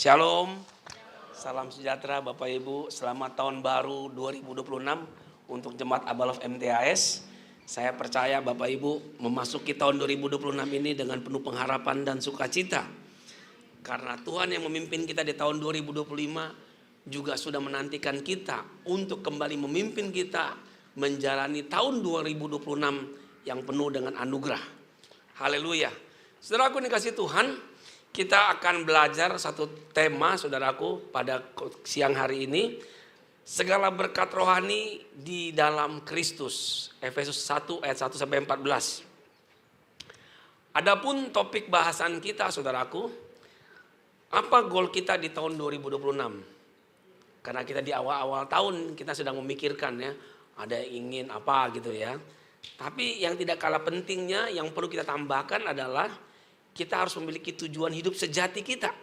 Shalom, salam sejahtera Bapak Ibu, selamat tahun baru 2026 untuk Jemaat Abalov MTAS. Saya percaya Bapak Ibu memasuki tahun 2026 ini dengan penuh pengharapan dan sukacita. Karena Tuhan yang memimpin kita di tahun 2025 juga sudah menantikan kita untuk kembali memimpin kita menjalani tahun 2026 yang penuh dengan anugerah. Haleluya. Saudaraku dikasih Tuhan, kita akan belajar satu tema saudaraku pada siang hari ini. Segala berkat rohani di dalam Kristus. Efesus 1 ayat 1 sampai 14. Adapun topik bahasan kita saudaraku, apa goal kita di tahun 2026? Karena kita di awal-awal tahun kita sedang memikirkan ya, ada yang ingin apa gitu ya. Tapi yang tidak kalah pentingnya yang perlu kita tambahkan adalah kita harus memiliki tujuan hidup sejati kita.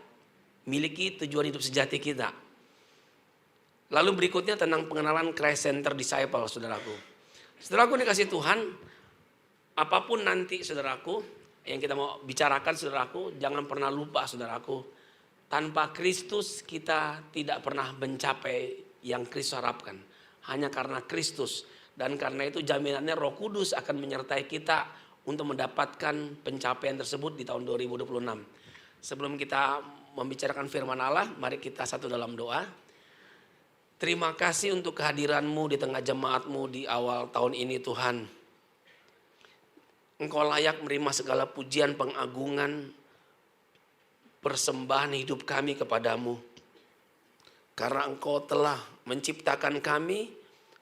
Miliki tujuan hidup sejati kita. Lalu berikutnya tentang pengenalan Christ Center Disciple, saudaraku. Saudaraku dikasih Tuhan, apapun nanti saudaraku yang kita mau bicarakan saudaraku, jangan pernah lupa saudaraku. Tanpa Kristus kita tidak pernah mencapai yang Kristus harapkan. Hanya karena Kristus. Dan karena itu jaminannya Roh Kudus akan menyertai kita untuk mendapatkan pencapaian tersebut di tahun 2026. Sebelum kita membicarakan firman Allah, mari kita satu dalam doa. Terima kasih untuk kehadiran-Mu di tengah jemaat-Mu di awal tahun ini Tuhan. Engkau layak menerima segala pujian, pengagungan, persembahan hidup kami kepadamu. Karena Engkau telah menciptakan kami,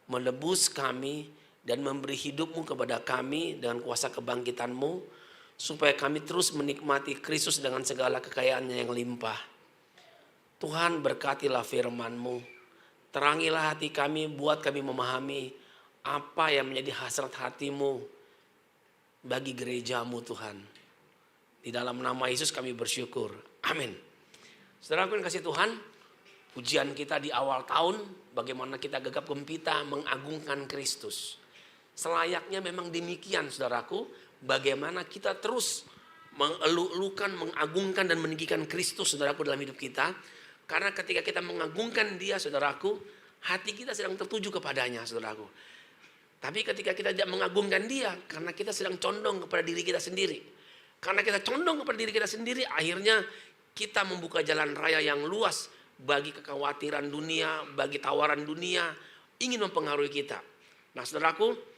menebus kami, dan memberi hidup-Mu kepada kami dengan kuasa kebangkitan-Mu, supaya kami terus menikmati Kristus dengan segala kekayaannya yang limpah. Tuhan berkatilah firman-Mu, terangilah hati kami, buat kami memahami apa yang menjadi hasrat hati-Mu bagi gereja-Mu Tuhan. Di dalam nama Yesus kami bersyukur, amin. Saudaraku yang kasih Tuhan, pujian kita di awal tahun, bagaimana kita gegap gempita mengagungkan Kristus. Selayaknya memang demikian saudaraku, bagaimana kita terus mengeluh-elukan, mengagungkan dan meninggikan Kristus saudaraku dalam hidup kita. Karena ketika kita mengagungkan Dia saudaraku, hati kita sedang tertuju kepadanya saudaraku. Tapi ketika kita tidak mengagungkan Dia, karena kita sedang condong kepada diri kita sendiri. Karena kita condong kepada diri kita sendiri, akhirnya kita membuka jalan raya yang luas bagi kekhawatiran dunia, bagi tawaran dunia, ingin mempengaruhi kita. Nah saudaraku,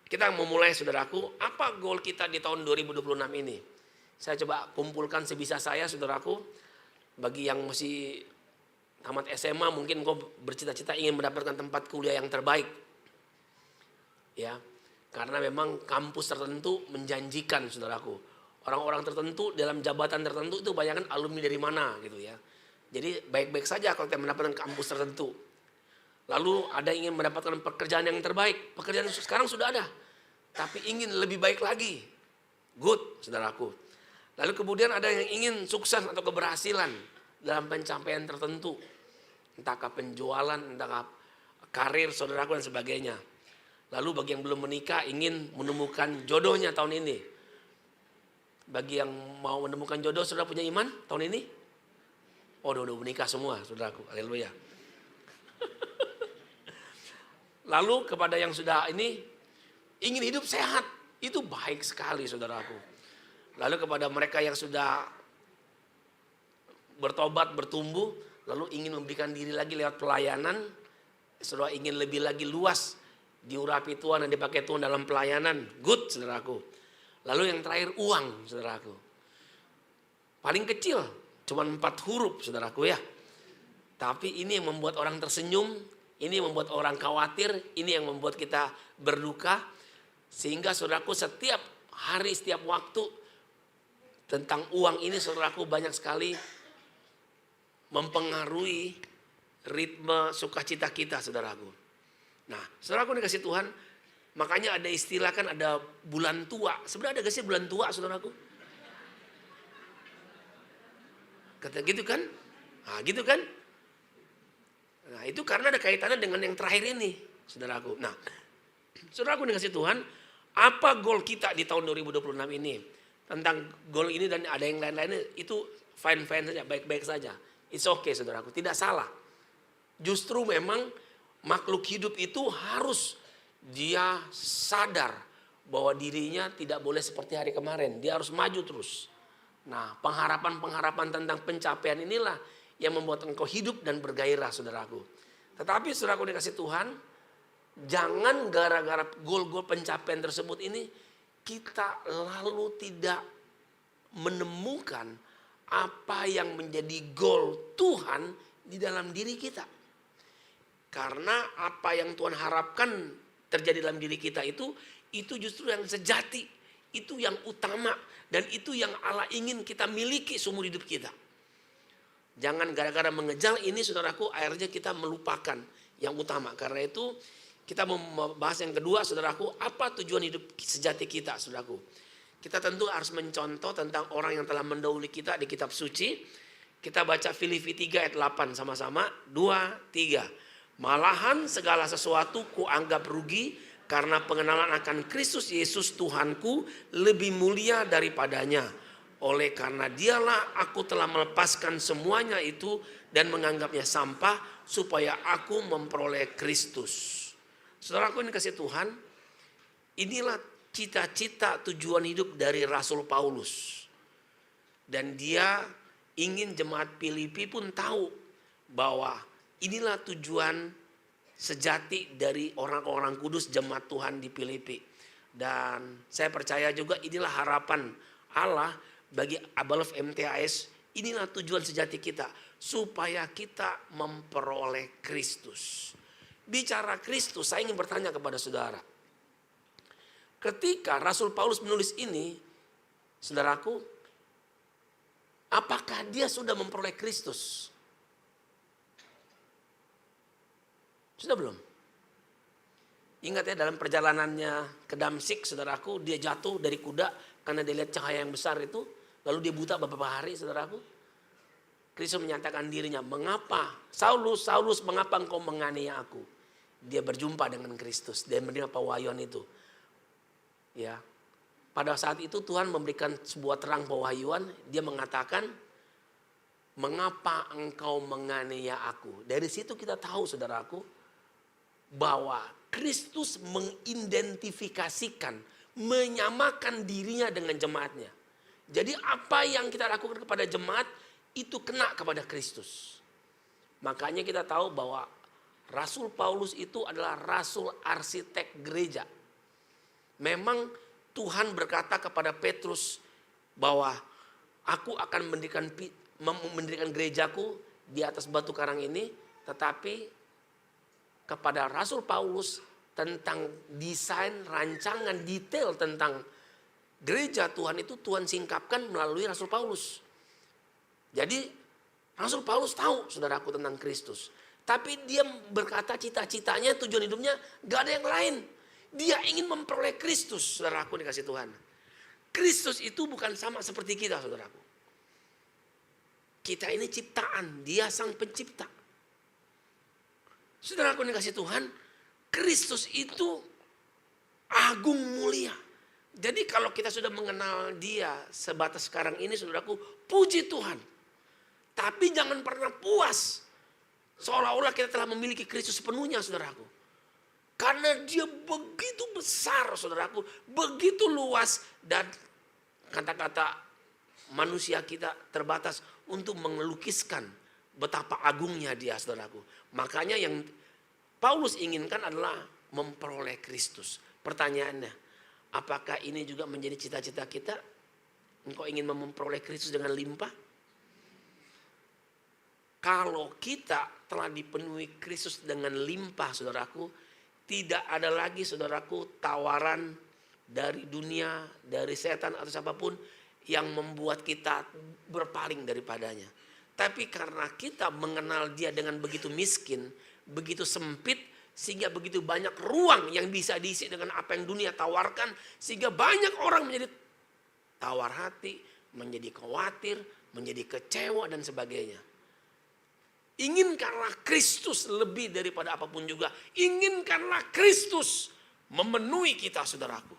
kita mau mulai saudaraku, apa goal kita di tahun 2026 ini? Saya coba kumpulkan sebisa saya saudaraku. Bagi yang masih tamat SMA mungkin kau bercita-cita ingin mendapatkan tempat kuliah yang terbaik. Ya, karena memang kampus tertentu menjanjikan saudaraku. Orang-orang tertentu dalam jabatan tertentu itu bayangkan alumni dari mana gitu ya. Jadi baik-baik saja kalau kita mendapatkan kampus tertentu. Lalu ada yang ingin mendapatkan pekerjaan yang terbaik. Pekerjaan sekarang sudah ada. Tapi ingin lebih baik lagi. Good, saudaraku. Lalu kemudian ada yang ingin sukses atau keberhasilan dalam pencapaian tertentu. Entahkah penjualan, entahkah karir, saudaraku dan sebagainya. Lalu bagi yang belum menikah ingin menemukan jodohnya tahun ini. Bagi yang mau menemukan jodoh, saudara punya iman tahun ini? Oh, udah menikah semua, saudaraku. Haleluya. Lalu kepada yang sudah ini ingin hidup sehat, itu baik sekali saudaraku. Lalu kepada mereka yang sudah bertobat, bertumbuh, lalu ingin memberikan diri lagi lewat pelayanan, saudara ingin lebih lagi luas, diurapi Tuhan dan dipakai Tuhan dalam pelayanan, good saudaraku. Lalu yang terakhir uang saudaraku. Paling kecil, cuma 4 huruf saudaraku ya. Tapi ini yang membuat orang tersenyum. Ini yang membuat orang khawatir, ini yang membuat kita berduka. Sehingga saudaraku setiap hari, setiap waktu tentang uang ini saudaraku banyak sekali mempengaruhi ritme sukacita kita saudaraku. Nah saudaraku dikasih Tuhan, makanya ada istilah kan ada bulan tua. Sebenarnya ada gak sih bulan tua saudaraku? Kata gitu kan? Nah gitu kan? Nah itu karena ada kaitannya dengan yang terakhir ini saudaraku. Nah saudaraku dikasih Tuhan, apa goal kita di tahun 2026 ini? Tentang goal ini dan ada yang lain-lainnya itu fine-fine saja, baik-baik saja. It's okay saudaraku, tidak salah. Justru memang makhluk hidup itu harus dia sadar bahwa dirinya tidak boleh seperti hari kemarin. Dia harus maju terus. Nah, pengharapan-pengharapan tentang pencapaian inilah yang membuat engkau hidup dan bergairah saudaraku. Tetapi saudaraku dikasih Tuhan, jangan gara-gara goal-goal pencapaian tersebut ini kita lalu tidak menemukan apa yang menjadi goal Tuhan di dalam diri kita. Karena apa yang Tuhan harapkan terjadi dalam diri kita itu justru yang sejati, itu yang utama, dan itu yang Allah ingin kita miliki seumur hidup kita. Jangan gara-gara mengejar ini saudaraku, akhirnya kita melupakan yang utama. Karena itu kita mau membahas yang kedua saudaraku, apa tujuan hidup sejati kita saudaraku. Kita tentu harus mencontoh tentang orang yang telah mendahului kita di kitab suci. Kita baca Filipi 3 ayat 8 sama-sama, 2, 3. Malahan segala sesuatu kuanggap rugi karena pengenalan akan Kristus Yesus Tuhanku lebih mulia daripadanya. Oleh karena dialah aku telah melepaskan semuanya itu dan menganggapnya sampah supaya aku memperoleh Kristus. Saudaraku ini kasih Tuhan, inilah cita-cita tujuan hidup dari Rasul Paulus. Dan dia ingin jemaat Filipi pun tahu bahwa inilah tujuan sejati dari orang-orang kudus jemaat Tuhan di Filipi. Dan saya percaya juga inilah harapan Allah bagi Abalov MTAS. Inilah tujuan sejati kita, supaya kita memperoleh Kristus. Bicara Kristus, saya ingin bertanya kepada saudara. Ketika Rasul Paulus menulis ini, saudaraku, apakah dia sudah memperoleh Kristus? Sudah belum? Ingat ya, dalam perjalanannya ke Damsyik, saudaraku, dia jatuh dari kuda karena dia lihat cahaya yang besar itu. Lalu dia buta beberapa hari, saudaraku. Kristus menyatakan dirinya, mengapa? Saulus, Saulus, mengapa engkau menganiaya aku? Dia berjumpa dengan Kristus, dia menerima pewahyuan itu. Ya, pada saat itu Tuhan memberikan sebuah terang pewahyuan. Dia mengatakan, mengapa engkau menganiaya aku? Dari situ kita tahu saudaraku, bahwa Kristus mengidentifikasikan, menyamakan dirinya dengan jemaatnya. Jadi apa yang kita lakukan kepada jemaat, itu kena kepada Kristus. Makanya kita tahu bahwa Rasul Paulus itu adalah rasul arsitek gereja. Memang Tuhan berkata kepada Petrus bahwa aku akan mendirikan gerejaku di atas batu karang ini. Tetapi kepada Rasul Paulus tentang desain, rancangan, detail tentang gereja Tuhan itu Tuhan singkapkan melalui Rasul Paulus. Jadi Rasul Paulus tahu saudaraku tentang Kristus. Tapi dia berkata cita-citanya, tujuan hidupnya gak ada yang lain. Dia ingin memperoleh Kristus, saudaraku dikasih Tuhan. Kristus itu bukan sama seperti kita, saudaraku. Kita ini ciptaan, dia sang pencipta. Saudaraku dikasih Tuhan, Kristus itu agung mulia. Jadi kalau kita sudah mengenal dia sebatas sekarang ini, saudaraku, puji Tuhan. Tapi jangan pernah puas. Seolah-olah kita telah memiliki Kristus sepenuhnya, saudaraku. Karena dia begitu besar, saudaraku. Begitu luas. Dan kata-kata manusia kita terbatas untuk melukiskan betapa agungnya dia, saudaraku. Makanya yang Paulus inginkan adalah memperoleh Kristus. Pertanyaannya, apakah ini juga menjadi cita-cita kita? Engkau ingin memperoleh Kristus dengan limpah? Kalau kita telah dipenuhi Kristus dengan limpah, saudaraku, tidak ada lagi, saudaraku, tawaran dari dunia, dari setan atau siapapun yang membuat kita berpaling daripadanya. Tapi karena kita mengenal dia dengan begitu miskin, begitu sempit, sehingga begitu banyak ruang yang bisa diisi dengan apa yang dunia tawarkan, sehingga banyak orang menjadi tawar hati, menjadi khawatir, menjadi kecewa dan sebagainya. Inginkanlah Kristus lebih daripada apapun juga. Inginkanlah Kristus memenuhi kita, saudaraku.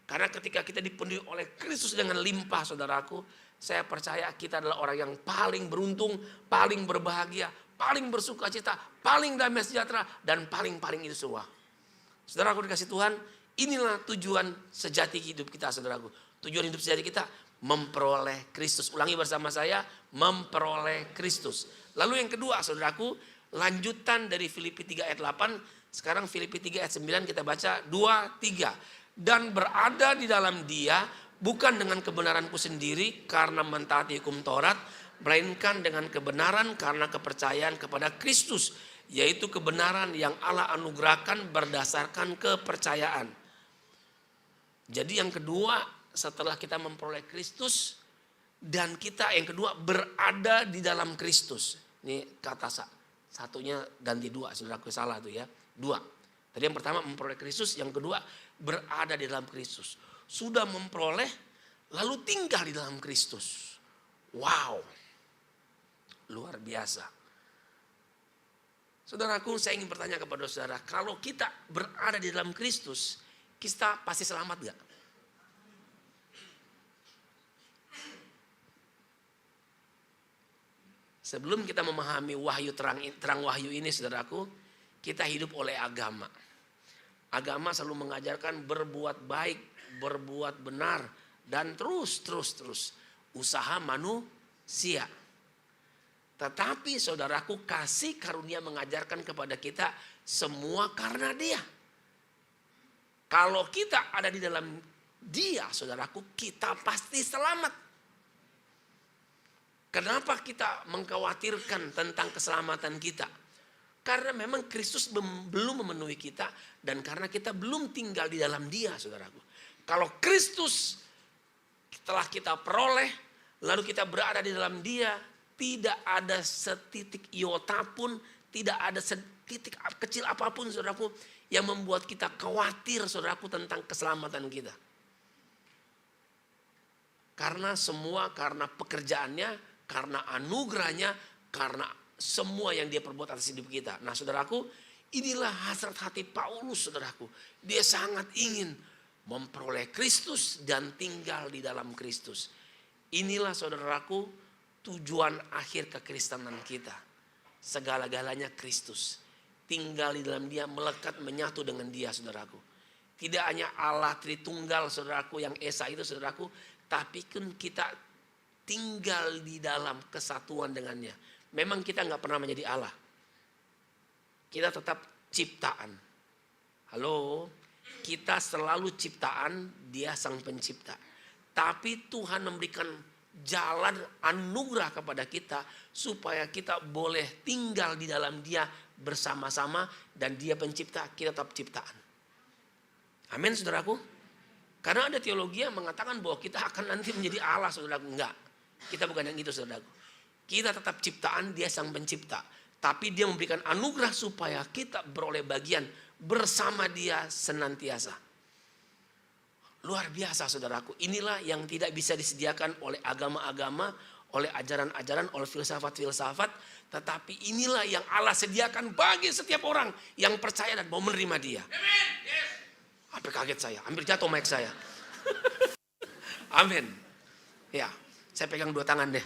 Karena ketika kita dipenuhi oleh Kristus dengan limpah, saudaraku, Saya percaya kita adalah orang yang paling beruntung, paling berbahagia, paling bersuka cita, paling damai sejahtera, dan paling itu semua. Saudaraku dikasih Tuhan, inilah tujuan sejati hidup kita, saudaraku. Tujuan hidup sejati kita memperoleh Kristus. Ulangi bersama saya, memperoleh Kristus. Lalu yang kedua, saudaraku, lanjutan dari Filipi 3 ayat 8. Sekarang Filipi 3 ayat 9 kita baca 2, 3. Dan berada di dalam Dia, bukan dengan kebenaranku sendiri karena mentaati hukum Taurat, melainkan dengan kebenaran karena kepercayaan kepada Kristus, yaitu kebenaran yang Allah anugerahkan berdasarkan kepercayaan. Jadi yang kedua, setelah kita memperoleh Kristus, dan kita yang kedua berada di dalam Kristus. Ini kata satunya ganti dua, saudaraku, salah tuh ya. Dua. Tadi yang pertama memperoleh Kristus, yang kedua berada di dalam Kristus. Sudah memperoleh, lalu tinggal di dalam Kristus. Wow, luar biasa. Saudaraku, saya ingin bertanya kepada saudara, kalau kita berada di dalam Kristus, kita pasti selamat gak? Sebelum kita memahami wahyu terang wahyu ini, saudaraku, kita hidup oleh agama. Agama selalu mengajarkan berbuat baik, berbuat benar, dan terus. Usaha manusia. Tetapi saudaraku, kasih karunia mengajarkan kepada kita semua karena Dia. Kalau kita ada di dalam Dia, saudaraku, kita pasti selamat. Kenapa kita mengkhawatirkan tentang keselamatan kita? Karena memang Kristus belum memenuhi kita, dan karena kita belum tinggal di dalam Dia, saudaraku. Kalau Kristus setelah kita peroleh, lalu kita berada di dalam Dia, tidak ada setitik iota pun, tidak ada setitik kecil apapun, saudaraku, yang membuat kita khawatir, saudaraku, tentang keselamatan kita. Karena semua, karena pekerjaannya, karena anugerahnya, karena semua yang Dia perbuat atas hidup kita. Nah, saudaraku, inilah hasrat hati Paulus, saudaraku. Dia sangat ingin memperoleh Kristus dan tinggal di dalam Kristus. Inilah, saudaraku, tujuan akhir kekristenan kita. Segala-galanya Kristus. Tinggal di dalam Dia, melekat, menyatu dengan Dia, saudaraku. Tidak hanya Allah Tritunggal, saudaraku, yang esa itu, saudaraku, tapi kan kita tinggal di dalam kesatuan dengannya. Memang kita nggak pernah menjadi Allah. Kita tetap ciptaan. Halo, kita selalu ciptaan, Dia sang pencipta. Tapi Tuhan memberikan jalan anugerah kepada kita supaya kita boleh tinggal di dalam Dia bersama-sama, dan Dia pencipta, kita tetap ciptaan. Amin, saudaraku. Karena ada teologi yang mengatakan bahwa kita akan nanti menjadi Allah, saudaraku. Enggak, kita bukan yang itu, saudaraku. Kita tetap ciptaan, Dia sang pencipta. Tapi Dia memberikan anugerah supaya kita beroleh bagian bersama Dia senantiasa. Luar biasa, saudaraku. Inilah yang tidak bisa disediakan oleh agama-agama, oleh ajaran-ajaran, oleh filsafat-filsafat. Tetapi inilah yang Allah sediakan bagi setiap orang yang percaya dan mau menerima Dia. Hampir kaget saya, hampir jatuh mic saya. Amin. Ya, saya pegang dua tangan deh.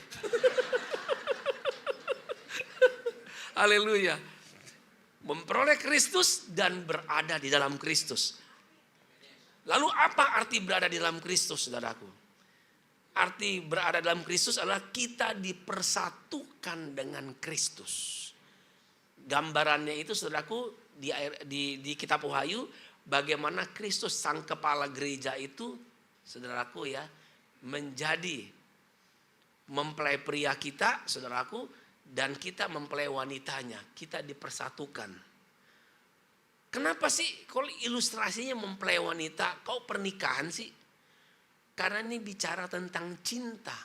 Haleluya. Memperoleh Kristus dan berada di dalam Kristus. Lalu apa arti berada di dalam Kristus, saudaraku? Arti berada dalam Kristus adalah kita dipersatukan dengan Kristus. Gambarannya itu, saudaraku, di kitab Wahyu, bagaimana Kristus sang kepala gereja itu, saudaraku ya, menjadi mempelai pria kita, saudaraku, dan kita mempelai wanitanya. Kita dipersatukan. Kenapa sih kalau ilustrasinya mempelai wanita, kau pernikahan sih? Karena ini bicara tentang cinta.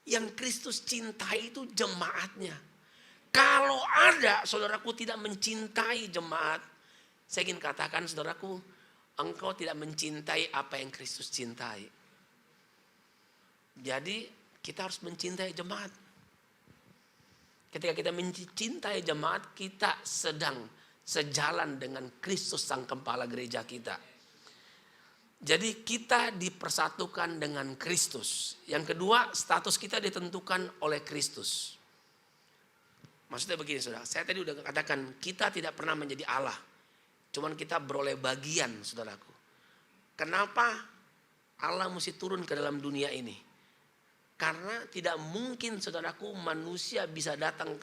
Yang Kristus cintai itu jemaatnya. Kalau ada saudaraku tidak mencintai jemaat, saya ingin katakan, saudaraku, engkau tidak mencintai apa yang Kristus cintai. Jadi kita harus mencintai jemaat. Ketika kita mencintai jemaat, kita sedang sejalan dengan Kristus sang kepala gereja kita. Jadi kita dipersatukan dengan Kristus. Yang kedua, status kita ditentukan oleh Kristus. Maksudnya begini saudara, saya tadi udah katakan kita tidak pernah menjadi Allah. Cuman kita beroleh bagian saudaraku. Kenapa Allah mesti turun ke dalam dunia ini? Karena tidak mungkin saudaraku manusia bisa datang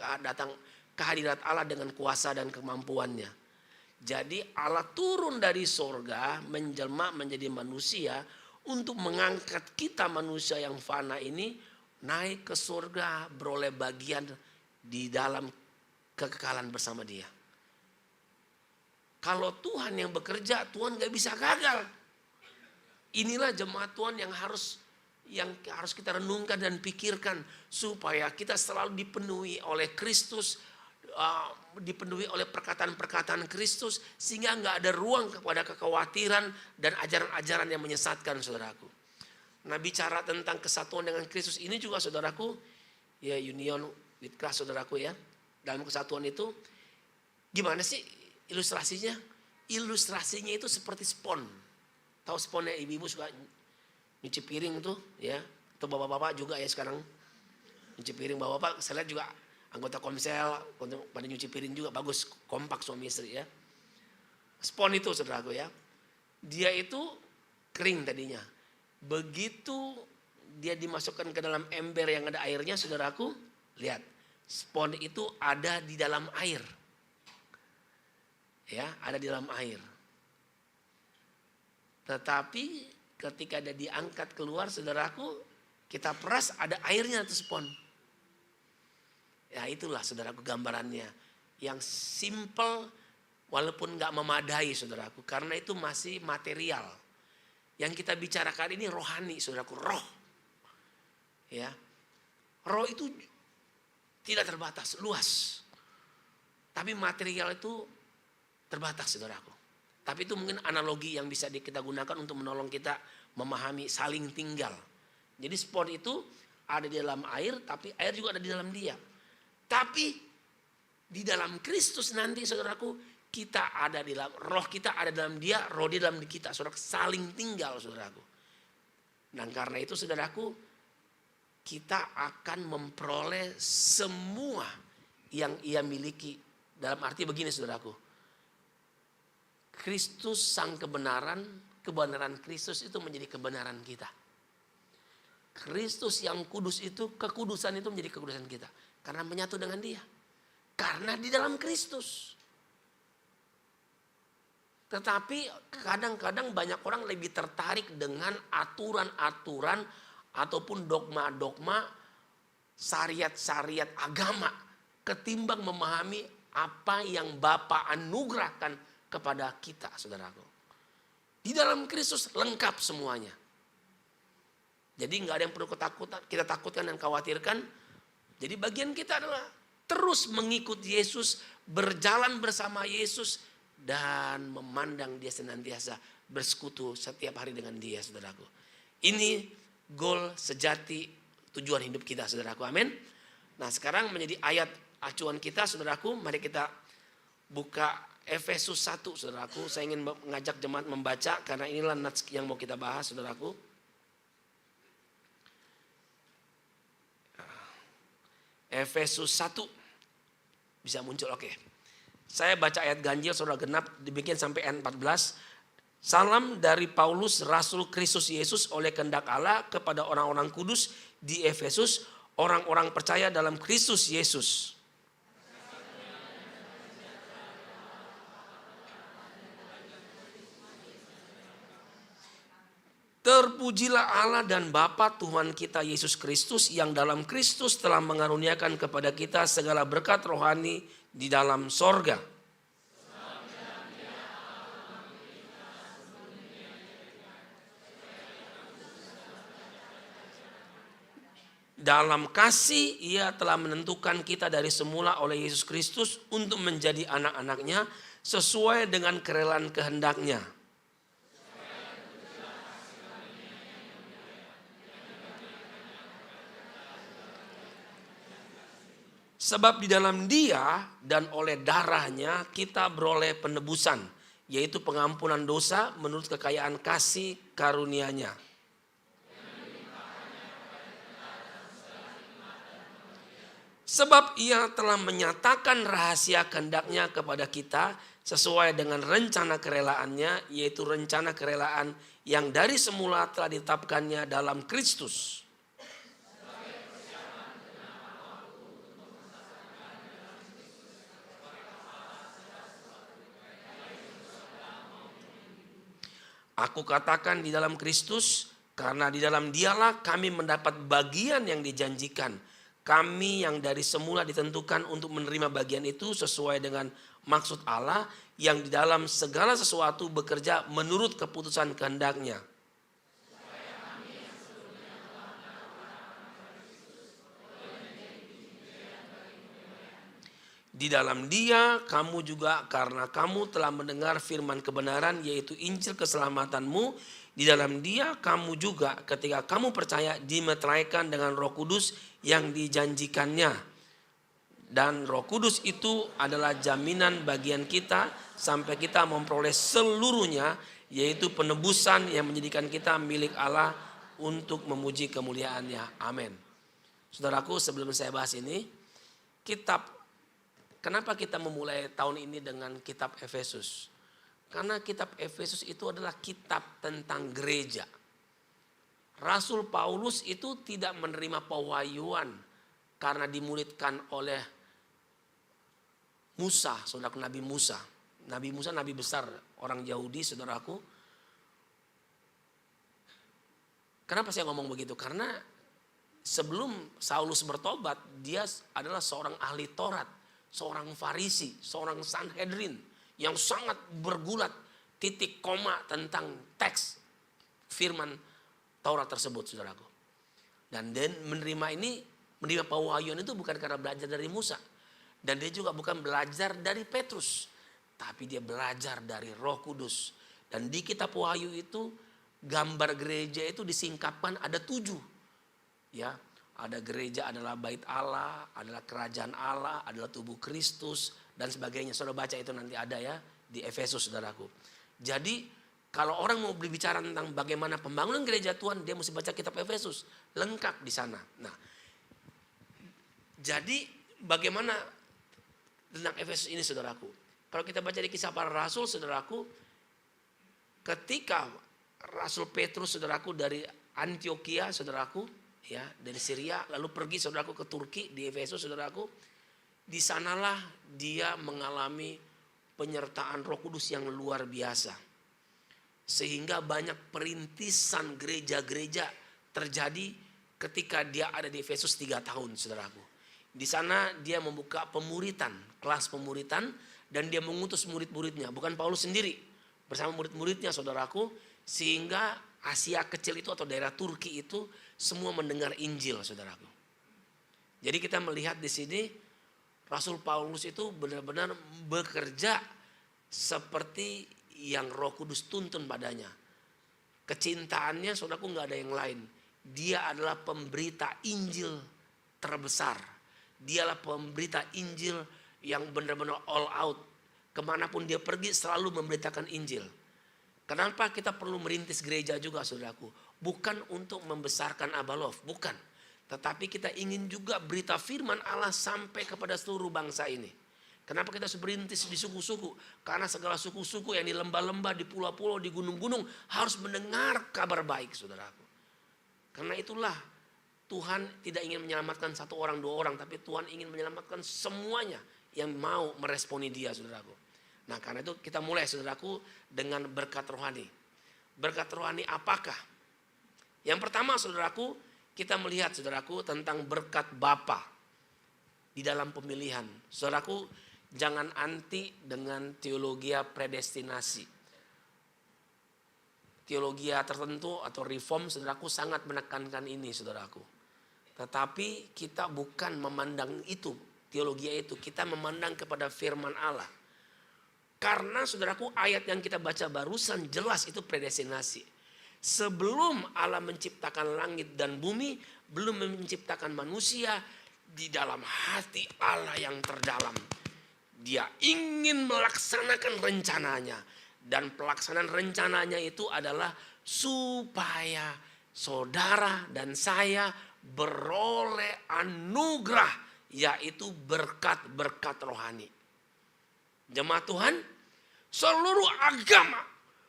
ke hadirat Allah dengan kuasa dan kemampuannya. Jadi Allah turun dari sorga menjelma menjadi manusia untuk mengangkat kita manusia yang fana ini naik ke sorga beroleh bagian di dalam kekekalan bersama dia. Kalau Tuhan yang bekerja, Tuhan gak bisa gagal. Inilah jemaat Tuhan yang harus kita renungkan dan pikirkan supaya kita selalu dipenuhi oleh Kristus, dipenuhi oleh perkataan-perkataan Kristus sehingga nggak ada ruang kepada kekhawatiran dan ajaran-ajaran yang menyesatkan saudaraku. Nah bicara tentang kesatuan dengan Kristus ini juga saudaraku, ya union with Christ saudaraku ya. Dalam kesatuan itu gimana sih ilustrasinya? Ilustrasinya itu seperti spon. Tahu sponnya ibu-ibu suka nyuci piring tuh ya. Atau bapak-bapak juga ya sekarang nyuci piring. Bapak-bapak saya lihat juga anggota komsel, pada nyuci piring juga bagus, kompak suami istri ya. Spon itu saudaraku ya, dia itu kering tadinya. Begitu dia dimasukkan ke dalam ember yang ada airnya saudaraku, lihat spon itu ada di dalam air. Ya, ada di dalam air. Tetapi ketika dia diangkat keluar saudaraku, kita peras ada airnya tuh spon. Ya itulah saudaraku gambarannya. Yang simple walaupun gak memadai saudaraku. Karena itu masih material. Yang kita bicarakan ini rohani saudaraku. Roh. Ya. Roh itu tidak terbatas, luas. Tapi material itu terbatas saudaraku. Tapi itu mungkin analogi yang bisa kita gunakan untuk menolong kita memahami saling tinggal. Jadi spon itu ada di dalam air, tapi air juga ada di dalam dia. Tapi di dalam Kristus nanti saudaraku, kita ada di dalam roh, kita ada dalam dia, roh di dalam kita, saudara, saling tinggal saudaraku. Dan karena itu saudaraku, kita akan memperoleh semua yang ia miliki. Dalam arti begini saudaraku, Kristus sang kebenaran, kebenaran Kristus itu menjadi kebenaran kita. Kristus yang kudus itu, kekudusan itu menjadi kekudusan kita. Karena menyatu dengan dia. Karena di dalam Kristus. Tetapi kadang-kadang banyak orang lebih tertarik dengan aturan-aturan ataupun dogma-dogma syariat-syariat agama. Ketimbang memahami apa yang Bapa anugerahkan kepada kita saudaraku. Di dalam Kristus lengkap semuanya. Jadi nggak ada yang perlu kita takutkan dan khawatirkan. Jadi bagian kita adalah terus mengikut Yesus, berjalan bersama Yesus dan memandang dia senantiasa bersekutu setiap hari dengan dia saudaraku. Ini goal sejati tujuan hidup kita saudaraku, amin. Nah sekarang menjadi ayat acuan kita saudaraku, mari kita buka Efesus 1 saudaraku. Saya ingin mengajak jemaat membaca karena inilah nats yang mau kita bahas saudaraku. Efesus 1 bisa muncul, oke. Saya baca ayat ganjil saudara genap dibikin sampai ayat 14. Salam dari Paulus Rasul Kristus Yesus oleh kehendak Allah kepada orang-orang kudus di Efesus, orang-orang percaya dalam Kristus Yesus. Terpujilah Allah dan Bapa Tuhan kita Yesus Kristus yang dalam Kristus telah mengaruniakan kepada kita segala berkat rohani di dalam sorga. Dalam kasih ia telah menentukan kita dari semula oleh Yesus Kristus untuk menjadi anak-anaknya sesuai dengan kerelaan kehendaknya. Sebab di dalam dia dan oleh darahnya kita beroleh penebusan, yaitu pengampunan dosa menurut kekayaan kasih karunia-Nya. Sebab Ia telah menyatakan rahasia kehendak-Nya kepada kita sesuai dengan rencana kerelaannya, yaitu rencana kerelaan yang dari semula telah ditetapkannya dalam Kristus. Aku katakan di dalam Kristus, karena di dalam Dialah kami mendapat bagian yang dijanjikan. Kami yang dari semula ditentukan untuk menerima bagian itu sesuai dengan maksud Allah yang di dalam segala sesuatu bekerja menurut keputusan kehendak-Nya. Di dalam Dia kamu juga, karena kamu telah mendengar firman kebenaran, yaitu Injil keselamatanmu. Di dalam Dia kamu juga ketika kamu percaya dimeteraikan dengan Roh Kudus yang dijanjikannya. Dan Roh Kudus itu adalah jaminan bagian kita sampai kita memperoleh seluruhnya, yaitu penebusan yang menjadikan kita milik Allah untuk memuji kemuliaan-Nya. Amin. Saudaraku, sebelum saya bahas ini, kenapa kita memulai tahun ini dengan kitab Efesus? Karena kitab Efesus itu adalah kitab tentang gereja. Rasul Paulus itu tidak menerima pewahyuan karena dimulitkan oleh Musa, saudaraku, Nabi Musa. Nabi Musa nabi besar orang Yahudi, saudaraku. Kenapa saya ngomong begitu? Karena sebelum Saulus bertobat, dia adalah seorang ahli Taurat, seorang Farisi, seorang Sanhedrin yang sangat bergulat titik koma tentang teks firman Taurat tersebut, saudaraku. Dan menerima pewahyuan itu bukan karena belajar dari Musa. Dan dia juga bukan belajar dari Petrus, tapi dia belajar dari Roh Kudus. Dan di kitab Wahyu itu gambar gereja itu disingkapkan ada 7. Ya, ada gereja adalah bait Allah, adalah kerajaan Allah, adalah tubuh Kristus dan sebagainya. Saudara baca itu nanti ada ya di Efesus, saudaraku. Jadi kalau orang mau berbicara tentang bagaimana pembangunan gereja Tuhan, dia mesti baca kitab Efesus, lengkap di sana. Nah, jadi bagaimana tentang Efesus ini, saudaraku? Kalau kita baca di Kisah Para Rasul, saudaraku, ketika Rasul Petrus, saudaraku, dari Antioquia, saudaraku, ya, dari Syria, lalu pergi, saudaraku, ke Turki, di Efesus, saudaraku, di sanalah dia mengalami penyertaan Roh Kudus yang luar biasa. Sehingga banyak perintisan gereja-gereja terjadi ketika dia ada di Efesus 3 tahun, saudaraku. Di sana dia membuka pemuritan, kelas pemuritan, dan dia mengutus murid-muridnya, bukan Paulus sendiri, bersama murid-muridnya, saudaraku, sehingga Asia kecil itu atau daerah Turki itu semua mendengar Injil, saudaraku. Jadi kita melihat di sini Rasul Paulus itu benar-benar bekerja seperti yang Roh Kudus tuntun padanya. Kecintaannya, saudaraku, nggak ada yang lain. Dia adalah pemberita Injil terbesar. Dialah pemberita Injil yang benar-benar all out. Kemanapun dia pergi selalu memberitakan Injil. Kenapa kita perlu merintis gereja juga, saudaraku? Bukan untuk membesarkan Abalov, bukan. Tetapi kita ingin juga berita firman Allah sampai kepada seluruh bangsa ini. Kenapa kita harus berintis di suku-suku? Karena segala suku-suku yang di lembah-lembah, di pulau-pulau, di gunung-gunung harus mendengar kabar baik, saudaraku. Karena itulah Tuhan tidak ingin menyelamatkan 1 orang, 2 orang, tapi Tuhan ingin menyelamatkan semuanya yang mau meresponi dia, saudaraku. Nah, karena itu kita mulai, saudaraku, dengan berkat rohani. Berkat rohani apakah? Yang pertama, saudaraku, kita melihat, saudaraku, tentang berkat Bapa di dalam pemilihan. Saudaraku, jangan anti dengan teologi predestinasi. Teologi tertentu atau reform, saudaraku, sangat menekankan ini, saudaraku. Tetapi kita bukan memandang itu, teologi itu. Kita memandang kepada firman Allah. Karena, saudaraku, ayat yang kita baca barusan jelas itu predestinasi. Sebelum Allah menciptakan langit dan bumi, belum menciptakan manusia, di dalam hati Allah yang terdalam, Dia ingin melaksanakan rencananya. Dan pelaksanaan rencananya itu adalah supaya saudara dan saya beroleh anugerah, yaitu berkat-berkat rohani. Jemaat Tuhan, seluruh agama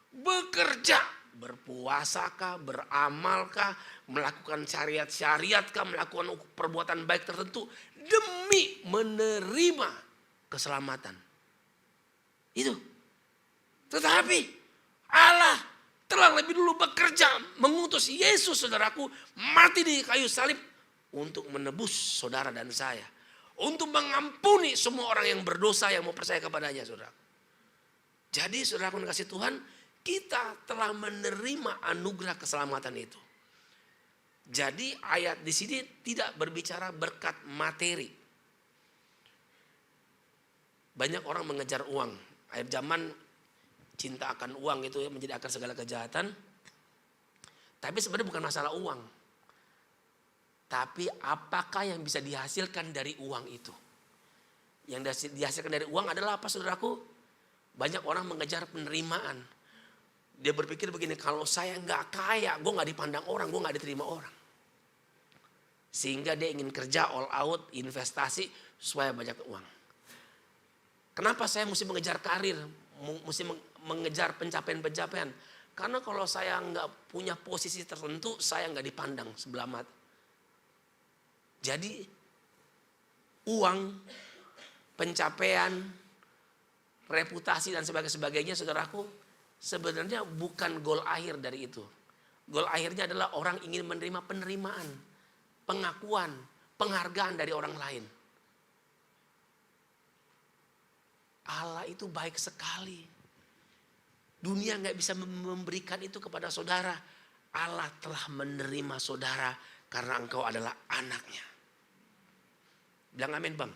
bekerja, berpuasakah, beramalkah, melakukan syariat-syariatkah, melakukan perbuatan baik tertentu demi menerima keselamatan. Itu. Tetapi Allah telah lebih dulu bekerja mengutus Yesus, saudaraku, mati di kayu salib untuk menebus saudara dan saya. Untuk mengampuni semua orang yang berdosa yang mau percaya kepadanya, saudara. Jadi saudaraku yang kasih Tuhan, kita telah menerima anugerah keselamatan itu. Jadi ayat di sini tidak berbicara berkat materi. Banyak orang mengejar uang. Akhir zaman cinta akan uang itu menjadi akar segala kejahatan. Tapi sebenarnya bukan masalah uang. Tapi apakah yang bisa dihasilkan dari uang itu? Yang dihasilkan dari uang adalah apa, saudaraku? Banyak orang mengejar penerimaan. Dia berpikir begini, kalau saya nggak kaya, gue nggak dipandang orang, gue nggak diterima orang. Sehingga dia ingin kerja all out, investasi supaya banyak uang. Kenapa saya mesti mengejar karir, mesti mengejar pencapaian-pencapaian? Karena kalau saya nggak punya posisi tertentu, saya nggak dipandang sebelah mata. Jadi uang, pencapaian, reputasi dan sebagainya, saudaraku, sebenarnya bukan goal akhir dari itu. Goal akhirnya adalah orang ingin menerima penerimaan, pengakuan, penghargaan dari orang lain. Allah itu baik sekali. Dunia nggak bisa memberikan itu kepada saudara. Allah telah menerima saudara karena engkau adalah anaknya. Bilang amin, Bang.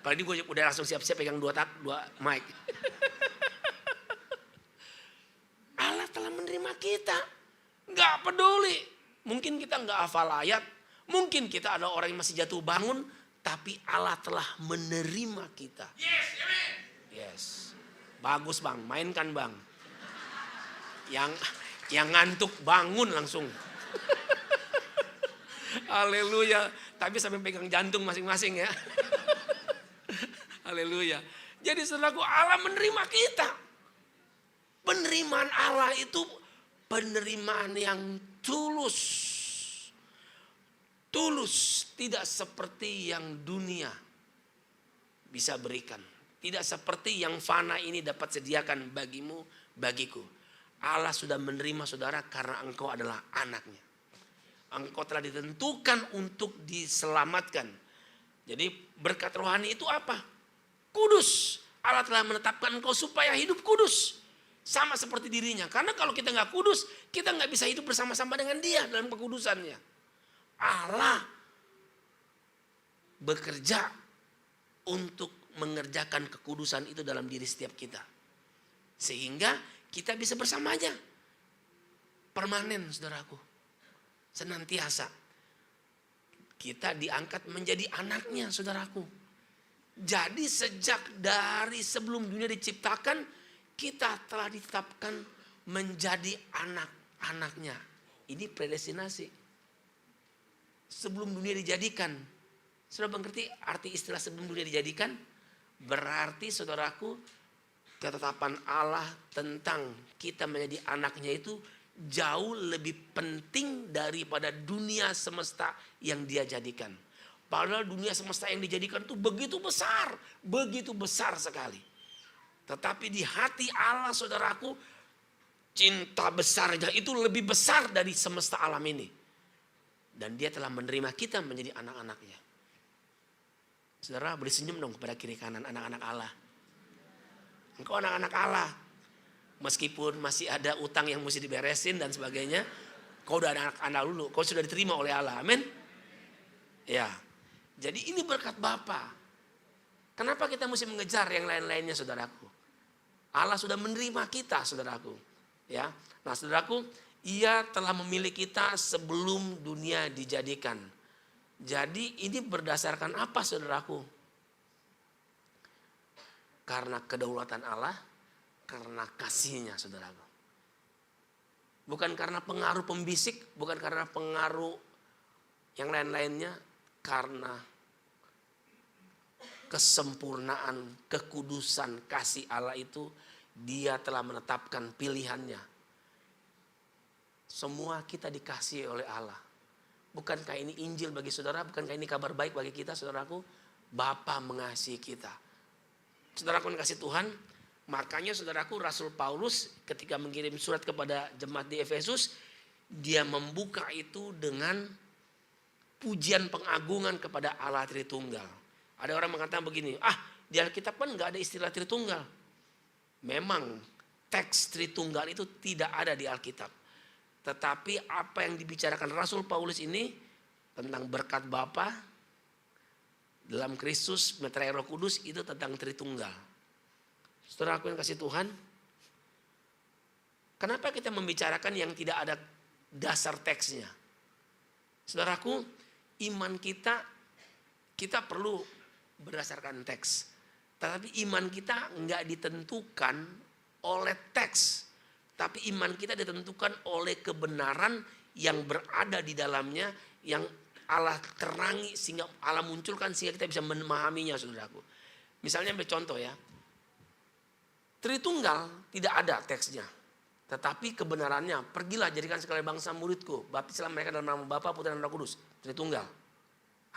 Padahal gue udah langsung siap-siap pegang dua mic. Allah telah menerima kita. Gak peduli. Mungkin kita gak hafal ayat. Mungkin kita ada orang yang masih jatuh bangun. Tapi Allah telah menerima kita. Yes. Bagus, Bang. Mainkan, Bang. Yang ngantuk bangun langsung. Haleluya. Tapi sampai pegang jantung masing-masing ya. Haleluya. Jadi saudaraku, Allah menerima kita. Penerimaan Allah itu penerimaan yang tulus. Tulus, tidak seperti yang dunia bisa berikan. Tidak seperti yang fana ini dapat sediakan bagimu, bagiku. Allah sudah menerima saudara karena engkau adalah anaknya. Engkau telah ditentukan untuk diselamatkan. Jadi berkat rohani itu apa? Kudus. Allah telah menetapkan engkau supaya hidup kudus. Sama seperti dirinya. Karena kalau kita gak kudus, kita gak bisa hidup bersama-sama dengan dia dalam kekudusannya. Allah bekerja untuk mengerjakan kekudusan itu dalam diri setiap kita. Sehingga kita bisa bersamanya. Permanen, saudaraku. Senantiasa. Kita diangkat menjadi anaknya, saudaraku. Jadi sejak dari sebelum dunia diciptakan, kita telah ditetapkan menjadi anak-anaknya. Ini predestinasi. Sebelum dunia dijadikan. Sudah mengerti arti istilah sebelum dunia dijadikan? Berarti saudaraku, ketetapan Allah tentang kita menjadi anaknya itu jauh lebih penting daripada dunia semesta yang dia jadikan. Padahal dunia semesta yang dijadikan itu begitu besar sekali. Tetapi di hati Allah, saudaraku, cinta besarnya itu lebih besar dari semesta alam ini. Dan dia telah menerima kita menjadi anak-anaknya. Saudara, boleh senyum dong kepada kiri kanan anak-anak Allah. Engkau anak-anak Allah. Meskipun masih ada utang yang mesti diberesin dan sebagainya, kau udah anak-anak dulu, kau sudah diterima oleh Allah. Amin. Ya. Jadi ini berkat Bapa. Kenapa kita mesti mengejar yang lain-lainnya, saudaraku? Allah sudah menerima kita, saudaraku. Ya. Nah, saudaraku, Ia telah memilih kita sebelum dunia dijadikan. Jadi ini berdasarkan apa, saudaraku? Karena kedaulatan Allah, karena kasih-Nya, saudaraku. Bukan karena pengaruh pembisik, bukan karena pengaruh yang lain-lainnya, karena kesempurnaan, kekudusan kasih Allah itu, Dia telah menetapkan pilihannya. Semua kita dikasihi oleh Allah. Bukankah ini Injil bagi saudara? Bukankah ini kabar baik bagi kita, saudaraku? Bapa mengasihi kita. Saudaraku yang kasih Tuhan, makanya saudaraku Rasul Paulus ketika mengirim surat kepada jemaat di Efesus, dia membuka itu dengan pujian pengagungan kepada Allah Tritunggal. Ada orang mengatakan begini, di Alkitab kan gak ada istilah Tritunggal. Memang teks Tritunggal itu tidak ada di Alkitab. Tetapi apa yang dibicarakan Rasul Paulus ini tentang berkat Bapa dalam Kristus, meterai Roh Kudus, itu tentang Tritunggal. Saudara aku yang kasih Tuhan, kenapa kita membicarakan yang tidak ada dasar teksnya? Saudaraku, iman kita perlu berdasarkan teks. Tetapi iman kita enggak ditentukan oleh teks. Tapi iman kita ditentukan oleh kebenaran yang berada di dalamnya, yang Allah terangi sehingga Allah munculkan sehingga kita bisa memahaminya, saudaraku. Misalnya ambil contoh ya. Tritunggal tidak ada teksnya. Tetapi kebenarannya, pergilah jadikan segala bangsa muridku, baptislah mereka dalam nama Bapa, Putra dan Roh Kudus. Tritunggal.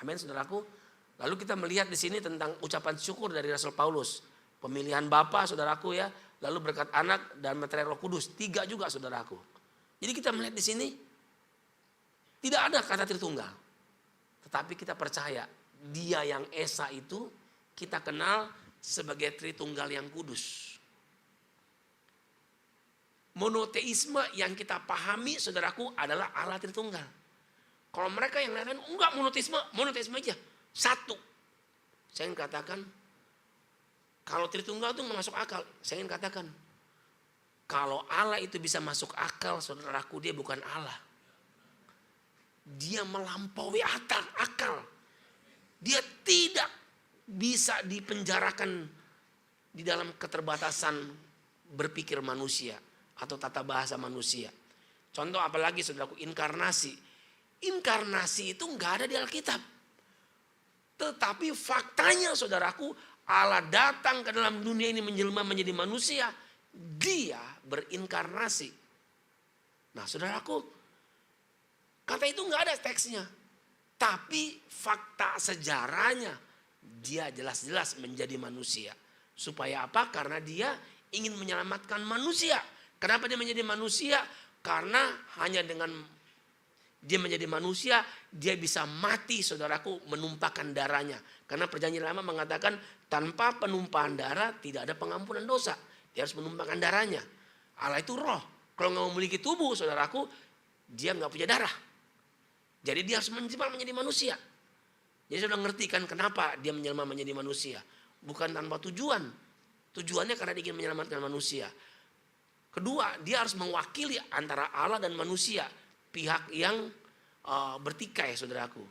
Amin, saudaraku. Lalu kita melihat di sini tentang ucapan syukur dari Rasul Paulus. Pemilihan Bapa, saudaraku ya. Lalu berkat Anak dan meterai Roh Kudus. 3 juga, saudaraku. Jadi kita melihat di sini tidak ada kata Tritunggal. Tetapi kita percaya Dia yang Esa itu kita kenal sebagai Tritunggal yang kudus. Monoteisme yang kita pahami, saudaraku, adalah Allah Tritunggal. Kalau mereka yang lain enggak monoteisme aja. Satu. Saya ingin katakan, kalau Tritunggal itu nggak masuk akal. Saya ingin katakan, kalau Allah itu bisa masuk akal, saudaraku, Dia bukan Allah. Dia melampaui akal. Dia tidak bisa dipenjarakan di dalam keterbatasan berpikir manusia atau tata bahasa manusia. Contoh apalagi, saudaraku, inkarnasi. Inkarnasi itu nggak ada di Alkitab. Tetapi faktanya, saudaraku, Allah datang ke dalam dunia ini menjelma menjadi manusia. Dia berinkarnasi. Nah, saudaraku, kata itu nggak ada teksnya. Tapi fakta sejarahnya, Dia jelas-jelas menjadi manusia. Supaya apa? Karena Dia ingin menyelamatkan manusia. Kenapa Dia menjadi manusia? Karena hanya dengan Dia menjadi manusia, Dia bisa mati, saudaraku, menumpahkan darahnya. Karena perjanjian lama mengatakan tanpa penumpahan darah tidak ada pengampunan dosa. Dia harus menumpahkan darahnya. Allah itu roh. Kalau nggak memiliki tubuh, saudaraku, Dia nggak punya darah. Jadi Dia harus menjelma menjadi manusia. Jadi sudah ngerti kan kenapa Dia menjelma menjadi manusia. Bukan tanpa tujuan. Tujuannya karena Dia ingin menyelamatkan manusia. Kedua, Dia harus mewakili antara Allah dan manusia. Pihak yang bertikai, saudaraku.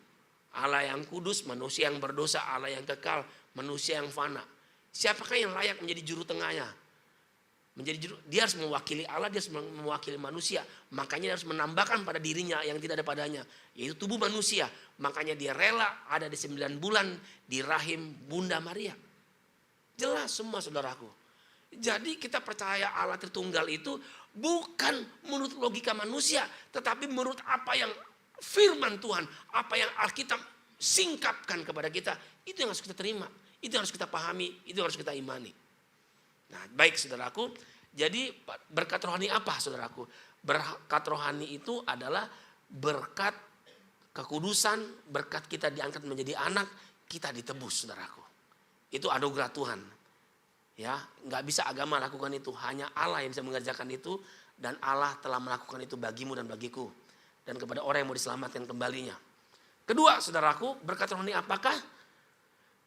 Allah yang kudus, manusia yang berdosa, Allah yang kekal, manusia yang fana. Siapakah yang layak menjadi juru tengahnya? Dia harus mewakili Allah, dia harus mewakili manusia. Makanya dia harus menambahkan pada dirinya yang tidak ada padanya, yaitu tubuh manusia. Makanya Dia rela ada di 9 bulan di rahim Bunda Maria. Jelas semua, saudaraku. Jadi kita percaya Allah Tritunggal itu bukan menurut logika manusia, tetapi menurut apa yang firman Tuhan, apa yang Alkitab singkapkan kepada kita, itu yang harus kita terima, itu yang harus kita pahami, itu yang harus kita imani. Nah, baik, saudaraku. Jadi berkat rohani apa, saudaraku? Berkat rohani itu adalah berkat kekudusan, berkat kita diangkat menjadi anak, kita ditebus, saudaraku. Itu anugerah Tuhan. Ya, nggak bisa agama lakukan itu, hanya Allah yang bisa mengerjakan itu, dan Allah telah melakukan itu bagimu dan bagiku, dan kepada orang yang mau diselamatkan kembalinya. Kedua, saudaraku, berkat rohani apakah?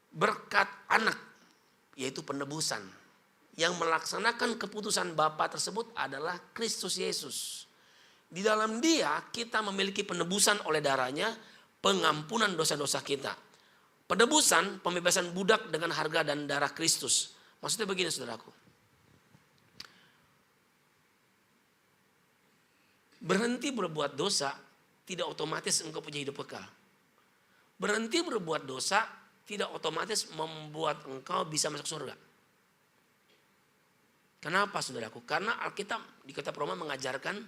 Berkat anak, yaitu penebusan. Yang melaksanakan keputusan Bapa tersebut adalah Kristus Yesus. Di dalam Dia kita memiliki penebusan oleh darahnya, pengampunan dosa-dosa kita. Penebusan, pembebasan budak dengan harga dan darah Kristus. Maksudnya begini saudaraku. Berhenti berbuat dosa tidak otomatis engkau punya hidup kekal. Berhenti berbuat dosa tidak otomatis membuat engkau bisa masuk surga. Kenapa saudaraku? Karena Alkitab di kitab Roma mengajarkan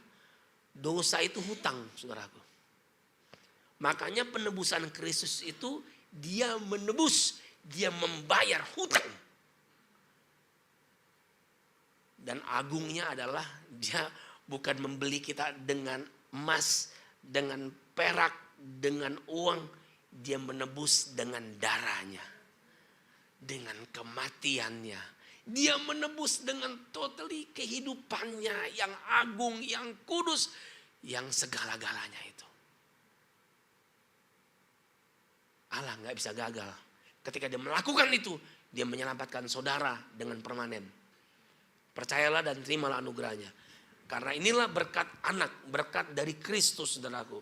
dosa itu hutang saudaraku. Makanya penebusan Kristus itu dia menebus, dia membayar hutang. Dan agungnya adalah dia bukan membeli kita dengan emas, dengan perak, dengan uang. Dia menebus dengan darahnya, dengan kematiannya. Dia menebus dengan totally kehidupannya yang agung, yang kudus, yang segala-galanya itu. Allah gak bisa gagal. Ketika dia melakukan itu, dia menyelamatkan saudara dengan permanen. Percayalah dan terimalah anugerahnya. Karena inilah berkat anak, berkat dari Kristus saudaraku.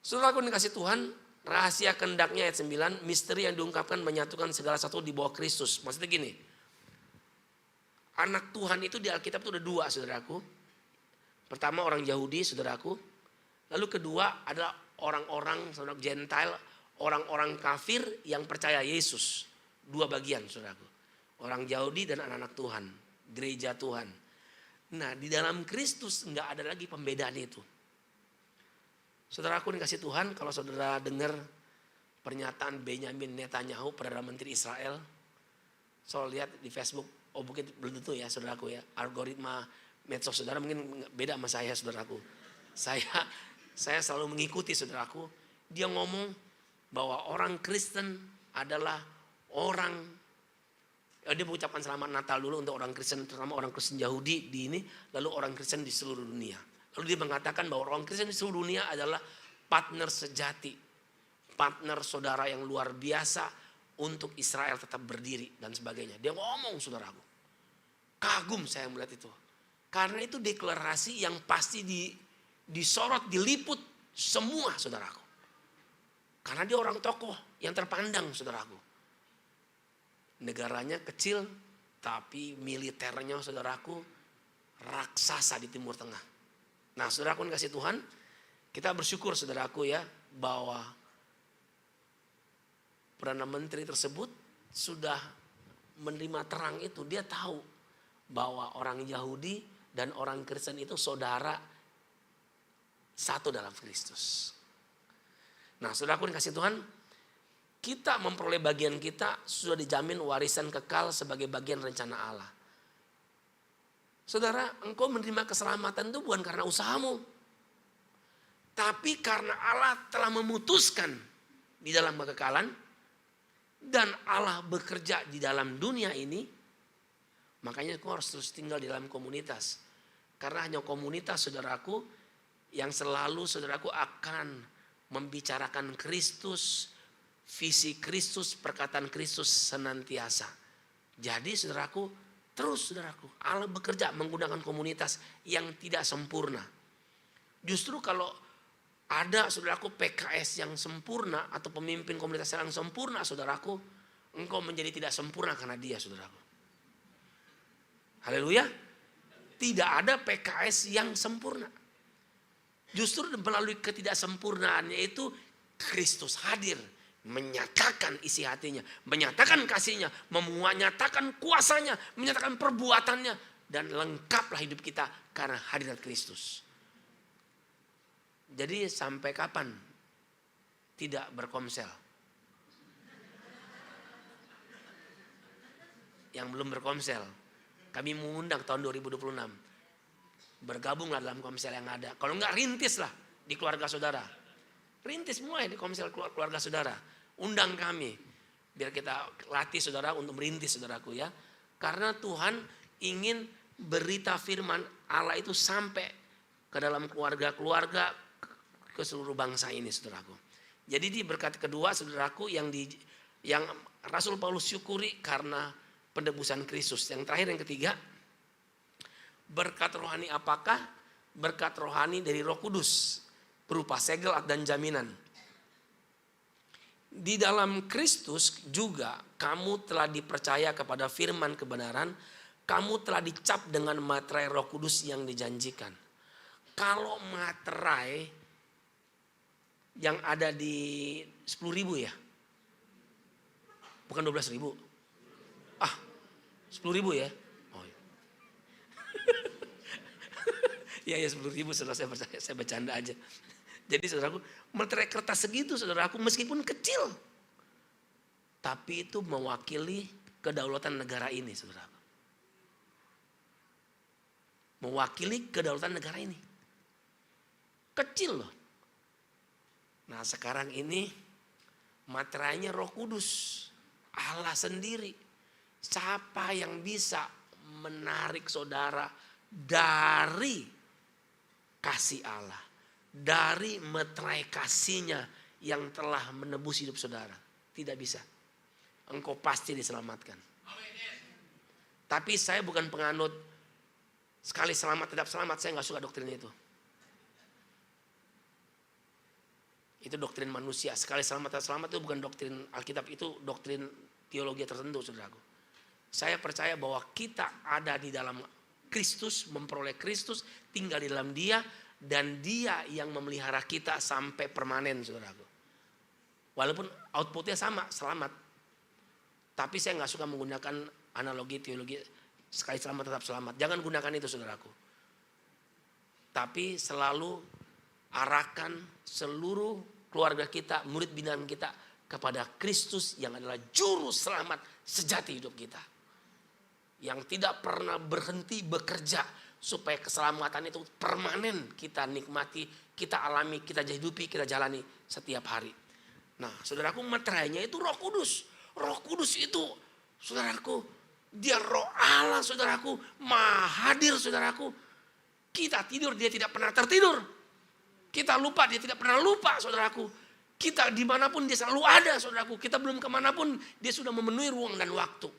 Saudaraku dikasih Tuhan, rahasia kehendaknya ayat 9, misteri yang diungkapkan menyatukan segala satu di bawah Kristus. Maksudnya gini, anak Tuhan itu di Alkitab itu ada dua saudaraku. Pertama orang Yahudi saudaraku. Lalu kedua adalah orang-orang saudara Gentile, orang-orang kafir yang percaya Yesus. Dua bagian saudaraku. Orang Yahudi dan anak-anak Tuhan, gereja Tuhan. Nah di dalam Kristus enggak ada lagi pembedaan itu. Saudaraku dikasih Tuhan, kalau saudara dengar pernyataan Benjamin Netanyahu, Perdana Menteri Israel. Saya lihat di Facebook, oh mungkin belum tentu ya saudaraku ya. Algoritma medsos saudara mungkin beda sama saya saudaraku. Saya selalu mengikuti saudaraku. Dia ngomong bahwa orang Kristen adalah orang, dia mengucapkan selamat Natal dulu untuk orang Kristen, terutama orang Kristen Yahudi di ini, lalu orang Kristen di seluruh dunia. Lalu dia mengatakan bahwa orang Kristen di seluruh dunia adalah partner sejati, partner saudara yang luar biasa untuk Israel tetap berdiri dan sebagainya. Dia ngomong saudaraku, kagum saya melihat itu. Karena itu deklarasi yang pasti disorot, diliput semua saudaraku. Karena dia orang tokoh yang terpandang saudaraku. Negaranya kecil tapi militernya saudaraku raksasa di Timur Tengah. Nah saudaraku dikasih Tuhan, kita bersyukur saudaraku ya bahwa Perdana Menteri tersebut sudah menerima terang itu. Dia tahu bahwa orang Yahudi dan orang Kristen itu saudara satu dalam Kristus. Nah saudaraku dikasih Tuhan, kita memperoleh bagian kita sudah dijamin warisan kekal sebagai bagian rencana Allah. Saudara, engkau menerima keselamatan itu bukan karena usahamu. Tapi karena Allah telah memutuskan di dalam kekekalan. Dan Allah bekerja di dalam dunia ini. Makanya engkau harus terus tinggal di dalam komunitas. Karena hanya komunitas saudaraku yang selalu saudaraku akan membicarakan Kristus, visi Kristus, perkataan Kristus senantiasa. Jadi saudaraku, terus saudaraku, Allah bekerja menggunakan komunitas yang tidak sempurna. Justru kalau ada saudaraku PKS yang sempurna atau pemimpin komunitas yang sempurna saudaraku, engkau menjadi tidak sempurna karena dia saudaraku. Haleluya. Tidak ada PKS yang sempurna. Justru melalui ketidaksempurnaannya itu Kristus hadir. Menyatakan isi hatinya, menyatakan kasihnya, menyatakan kuasanya, menyatakan perbuatannya. Dan lengkaplah hidup kita karena hadirat Kristus. Jadi sampai kapan tidak berkomsel? Yang belum berkomsel, kami mengundang tahun 2026. Bergabunglah dalam komsel yang ada. Kalau enggak rintislah di keluarga saudara. Rintis mulai di komsel keluarga saudara. Undang kami. Biar kita latih saudara untuk merintis saudaraku ya. Karena Tuhan ingin berita firman Allah itu sampai ke dalam keluarga-keluarga ke seluruh bangsa ini saudaraku. Jadi di berkat kedua saudaraku yang Rasul Paulus syukuri karena penebusan Kristus. Yang terakhir yang ketiga, berkat rohani apakah? Berkat rohani dari Roh Kudus berupa segel dan jaminan. Di dalam Kristus juga kamu telah dipercaya kepada firman kebenaran, kamu telah dicap dengan materai Roh Kudus yang dijanjikan. Kalau materai yang ada di 10.000 ya? Bukan 12.000. 10.000 ya? Oh iya. Ya 10.000 saudara, saya percaya, saya bercanda aja. Jadi saudaraku, materai kertas segitu saudaraku meskipun kecil. Tapi itu mewakili kedaulatan negara ini saudaraku. Mewakili kedaulatan negara ini. Kecil loh. Nah sekarang ini materainya Roh Kudus. Allah sendiri. Siapa yang bisa menarik saudara dari kasih Allah. Dari materai kasihnya yang telah menebus hidup saudara. Tidak bisa. Engkau pasti diselamatkan. Tapi saya bukan penganut sekali selamat tetap selamat. Saya gak suka doktrin itu. Itu doktrin manusia. Sekali selamat tetap selamat itu bukan doktrin Alkitab. Itu doktrin teologi tertentu saudaraku. Saya percaya bahwa kita ada di dalam Kristus. Memperoleh Kristus. Tinggal di dalam Dia. Dan Dia yang memelihara kita sampai permanen saudaraku. Walaupun outputnya sama, selamat. Tapi saya gak suka menggunakan analogi teologi sekali selamat tetap selamat. Jangan gunakan itu saudaraku. Tapi selalu arahkan seluruh keluarga kita, murid binaan kita kepada Kristus yang adalah juru selamat sejati hidup kita. Yang tidak pernah berhenti bekerja supaya keselamatan itu permanen kita nikmati, kita alami, kita hidupi, kita jalani setiap hari. Nah saudaraku, materainya itu Roh Kudus. Roh Kudus itu saudaraku, Dia Roh Allah saudaraku, Maha hadir saudaraku. Kita tidur, Dia tidak pernah tertidur. Kita lupa, Dia tidak pernah lupa saudaraku. Kita dimanapun Dia selalu ada saudaraku. Kita belum kemanapun Dia sudah memenuhi ruang dan waktu.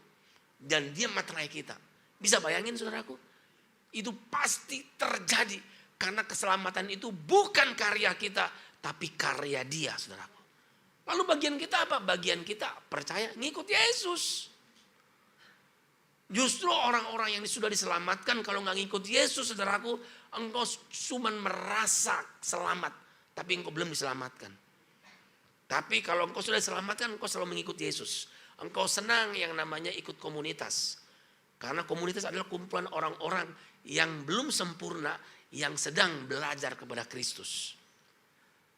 Dan Dia materai kita. Bisa bayangin saudaraku? Itu pasti terjadi. Karena keselamatan itu bukan karya kita. Tapi karya Dia saudaraku. Lalu bagian kita apa? Bagian kita percaya ngikut Yesus. Justru orang-orang yang sudah diselamatkan kalau nggak ngikut Yesus saudaraku. Engkau cuma merasa selamat. Tapi engkau belum diselamatkan. Tapi kalau engkau sudah diselamatkan, engkau selalu mengikuti Yesus. Engkau senang yang namanya ikut komunitas. Karena komunitas adalah kumpulan orang-orang yang belum sempurna, yang sedang belajar kepada Kristus.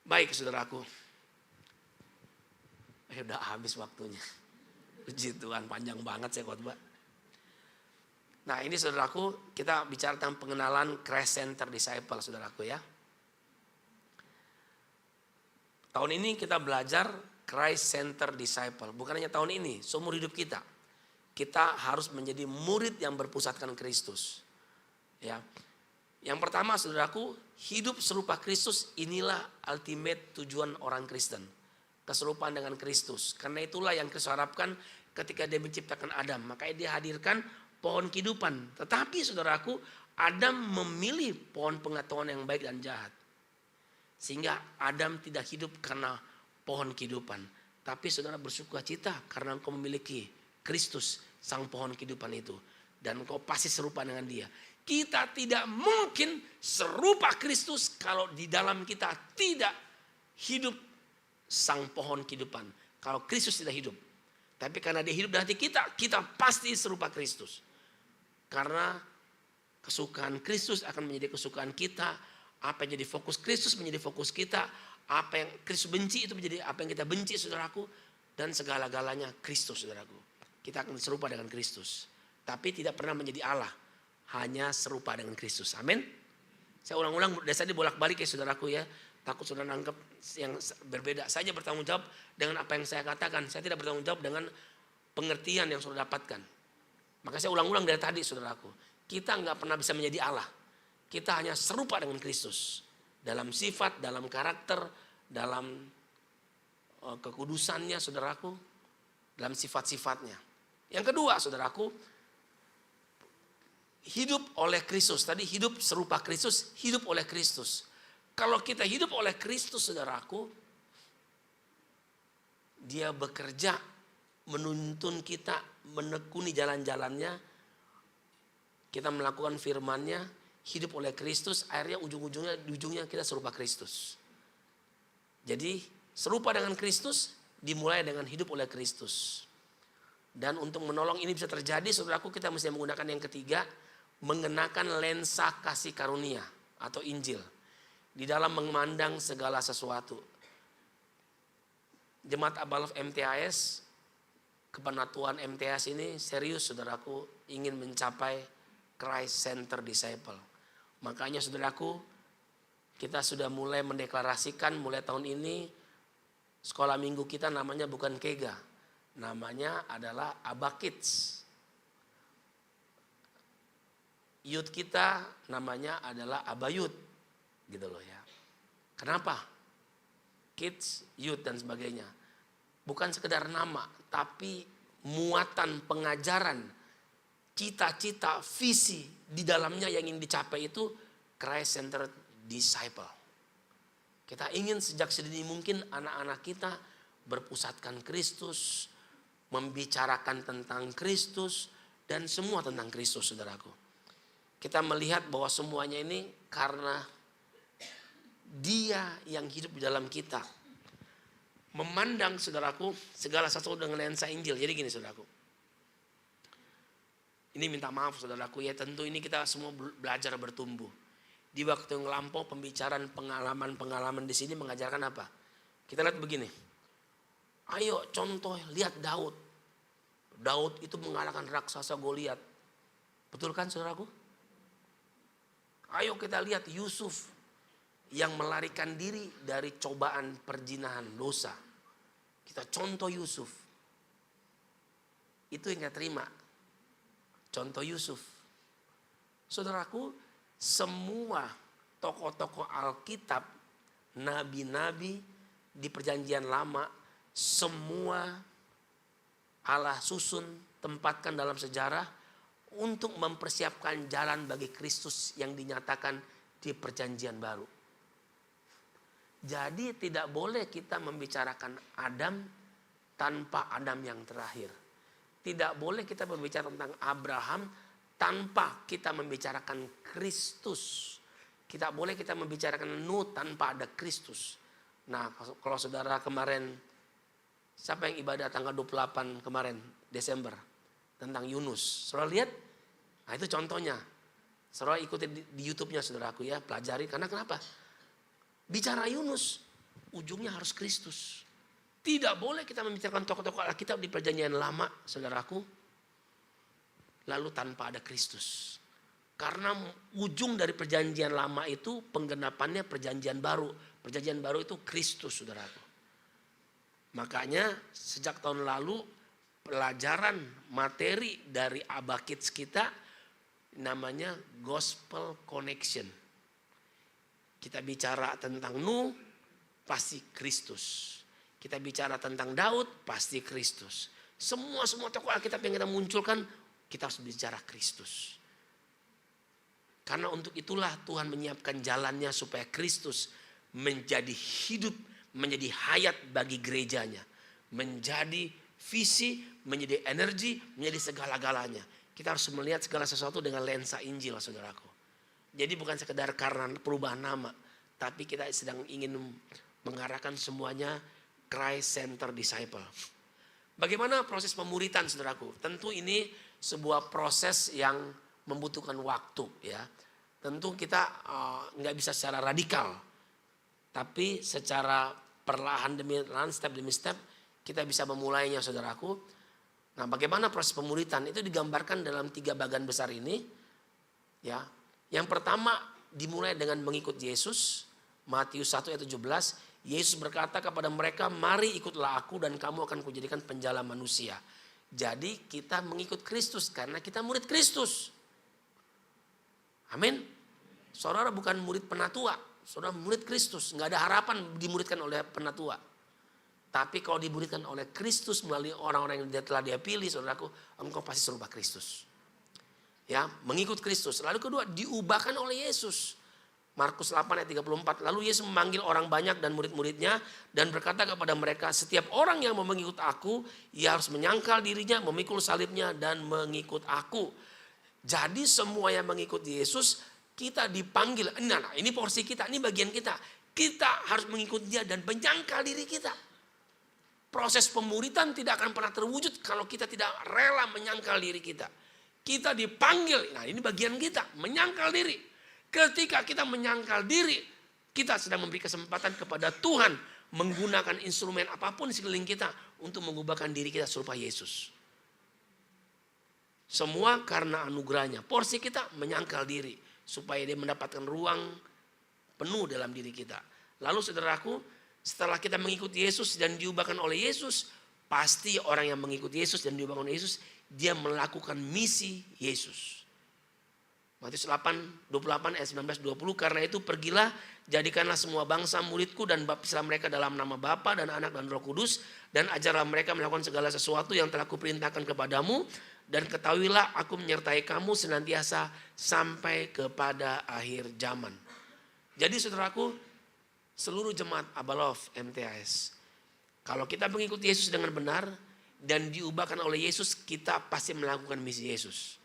Baik saudaraku. Udah habis waktunya. Puji Tuhan, panjang banget saya khotbah. Nah ini saudaraku, kita bicara tentang pengenalan Christ Center Disciple saudaraku ya. Tahun ini kita belajar Christ Center Disciple. Bukan hanya tahun ini, seumur hidup kita. Kita harus menjadi murid yang berpusatkan Kristus. Ya. Yang pertama saudaraku, hidup serupa Kristus inilah ultimate tujuan orang Kristen. Keserupaan dengan Kristus. Karena itulah yang Kristus harapkan ketika Dia menciptakan Adam. Makanya Dia hadirkan pohon kehidupan. Tetapi saudaraku, Adam memilih pohon pengetahuan yang baik dan jahat. Sehingga Adam tidak hidup karena pohon kehidupan. Tapi saudara bersuka cita karena engkau memiliki Kristus, sang pohon kehidupan itu. Dan engkau pasti serupa dengan Dia. Kita tidak mungkin serupa Kristus kalau di dalam kita tidak hidup sang pohon kehidupan. Kalau Kristus tidak hidup. Tapi karena Dia hidup di hati kita, kita pasti serupa Kristus. Karena kesukaan Kristus akan menjadi kesukaan kita. Apa yang jadi fokus Kristus menjadi fokus kita. Apa yang Kristus benci itu menjadi apa yang kita benci saudaraku. Dan segala-galanya Kristus saudaraku. Kita akan serupa dengan Kristus. Tapi tidak pernah menjadi Allah. Hanya serupa dengan Kristus. Amin. Saya ulang-ulang dari tadi bolak-balik ya saudaraku ya. Takut saudara nangkep yang berbeda. Saya bertanggung jawab dengan apa yang saya katakan. Saya tidak bertanggung jawab dengan pengertian yang saudara dapatkan. Maka saya ulang-ulang dari tadi saudaraku. Kita nggak pernah bisa menjadi Allah. Kita hanya serupa dengan Kristus. Dalam sifat, dalam karakter, dalam kekudusannya saudaraku. Dalam sifat-sifatnya. Yang kedua saudaraku. Hidup oleh Kristus. Tadi hidup serupa Kristus, hidup oleh Kristus. Kalau kita hidup oleh Kristus saudaraku, Dia bekerja menuntun kita, menekuni jalan-jalannya. Kita melakukan firman-Nya, hidup oleh Kristus, akhirnya ujungnya kita serupa Kristus. Jadi serupa dengan Kristus dimulai dengan hidup oleh Kristus. Dan untuk menolong ini bisa terjadi, saudaraku, kita mesti menggunakan yang ketiga, mengenakan lensa kasih karunia atau Injil di dalam memandang segala sesuatu. Jemaat Abalov MTAS, kepenatuan MTAS ini serius, saudaraku, ingin mencapai Christ Center Disciple. Makanya saudaraku, kita sudah mulai mendeklarasikan mulai tahun ini sekolah minggu kita namanya bukan Kega, namanya adalah Aba Kids. Youth kita namanya adalah Aba Youth, gitu loh ya. Kenapa? Kids, youth dan sebagainya. Bukan sekedar nama, tapi muatan pengajaran, cita-cita, visi di dalamnya yang ingin dicapai itu Christ Center Disciple. Kita ingin sejak sedini mungkin anak-anak kita berpusatkan Kristus, membicarakan tentang Kristus, dan semua tentang Kristus, saudaraku. Kita melihat bahwa semuanya ini karena Dia yang hidup di dalam kita. Memandang, saudaraku, segala sesuatu dengan lensa Injil. Jadi gini, saudaraku. Ini minta maaf, saudaraku, ya tentu ini kita semua belajar bertumbuh. Di waktu yang lampau pembicaraan pengalaman di sini mengajarkan apa? Kita lihat begini. Ayo contoh, lihat Daud. Daud itu mengalahkan raksasa Goliat. Betul kan, saudaraku? Ayo kita lihat Yusuf yang melarikan diri dari cobaan perzinahan dosa. Kita contoh Yusuf. Itu yang kita terima. Contoh Yusuf. Saudaraku, semua tokoh-tokoh Alkitab, nabi-nabi di perjanjian lama, semua Allah susun, tempatkan dalam sejarah untuk mempersiapkan jalan bagi Kristus yang dinyatakan di perjanjian baru. Jadi tidak boleh kita membicarakan Adam tanpa Adam yang terakhir. Tidak boleh kita berbicara tentang Abraham tanpa kita membicarakan Kristus. Tidak boleh kita membicarakan Nuh tanpa ada Kristus. Nah, kalau saudara kemarin, siapa yang ibadah tanggal 28 kemarin Desember tentang Yunus, saudara lihat? Nah, itu contohnya. Saudara ikuti di YouTube-nya, saudaraku ya, pelajari. Karena kenapa? Bicara Yunus, ujungnya harus Kristus. Tidak boleh kita membicarakan tokoh-tokoh Alkitab di perjanjian lama, saudaraku, lalu tanpa ada Kristus. Karena ujung dari perjanjian lama itu penggenapannya perjanjian baru. Perjanjian baru itu Kristus, saudaraku. Makanya sejak tahun lalu pelajaran materi dari Aba Kids kita namanya Gospel Connection. Kita bicara tentang Nuh, pasti Kristus. Kita bicara tentang Daud, pasti Kristus. Semua tokoh Alkitab yang kita munculkan, kita harus bicara Kristus. Karena untuk itulah Tuhan menyiapkan jalannya supaya Kristus menjadi hidup, menjadi hayat bagi gerejanya. Menjadi visi, menjadi energi, menjadi segala-galanya. Kita harus melihat segala sesuatu dengan lensa Injil, saudaraku. Jadi bukan sekedar karena perubahan nama, tapi kita sedang ingin mengarahkan semuanya Christ Center Disciple. Bagaimana proses pemuritan, saudaraku? Tentu ini sebuah proses yang membutuhkan waktu, ya. Tentu kita nggak bisa secara radikal, tapi secara perlahan demi perlahan, step demi step, kita bisa memulainya, saudaraku. Nah, bagaimana proses pemuritan? Itu digambarkan dalam 3 bagian besar ini, ya. Yang pertama dimulai dengan mengikut Yesus. Matius 1 ayat 17. Yesus berkata kepada mereka, mari ikutlah aku dan kamu akan kujadikan penjala manusia. Jadi kita mengikut Kristus karena kita murid Kristus. Amin. Saudara bukan murid penatua. Saudara murid Kristus. Nggak ada harapan dimuridkan oleh penatua. Tapi kalau dimuridkan oleh Kristus melalui orang-orang yang telah dia pilih, saudaraku, engkau pasti serupa Kristus. Ya, mengikut Kristus. Lalu kedua, diubahkan oleh Yesus. Markus 8 ayat 34. Lalu Yesus memanggil orang banyak dan murid-muridnya dan berkata kepada mereka, setiap orang yang mau mengikut aku, ia harus menyangkal dirinya, memikul salibnya dan mengikut aku. Jadi semua yang mengikut Yesus, kita dipanggil. Nah, ini porsi kita, ini bagian kita. Kita harus mengikut dia dan menyangkal diri kita. Proses pemuridan tidak akan pernah terwujud kalau kita tidak rela menyangkal diri kita. Kita dipanggil, nah ini bagian kita, menyangkal diri. Ketika kita menyangkal diri, kita sedang memberi kesempatan kepada Tuhan menggunakan instrumen apapun di sekeliling kita untuk mengubahkan diri kita serupa Yesus. Semua karena anugerahnya. Porsi kita menyangkal diri supaya dia mendapatkan ruang penuh dalam diri kita. Lalu saudaraku, setelah kita mengikuti Yesus dan diubahkan oleh Yesus, pasti orang yang mengikuti Yesus dan diubahkan oleh Yesus, dia melakukan misi Yesus. Matius 8, 28 ayat 19-20, karena itu pergilah, jadikanlah semua bangsa muridku dan baptislah mereka dalam nama Bapa dan Anak dan Roh Kudus, dan ajarlah mereka melakukan segala sesuatu yang telah kuperintahkan kepadamu, dan ketahuilah aku menyertai kamu senantiasa sampai kepada akhir zaman. Jadi saudaraku, seluruh jemaat Abalov MTAS, kalau kita mengikuti Yesus dengan benar dan diubahkan oleh Yesus, kita pasti melakukan misi Yesus.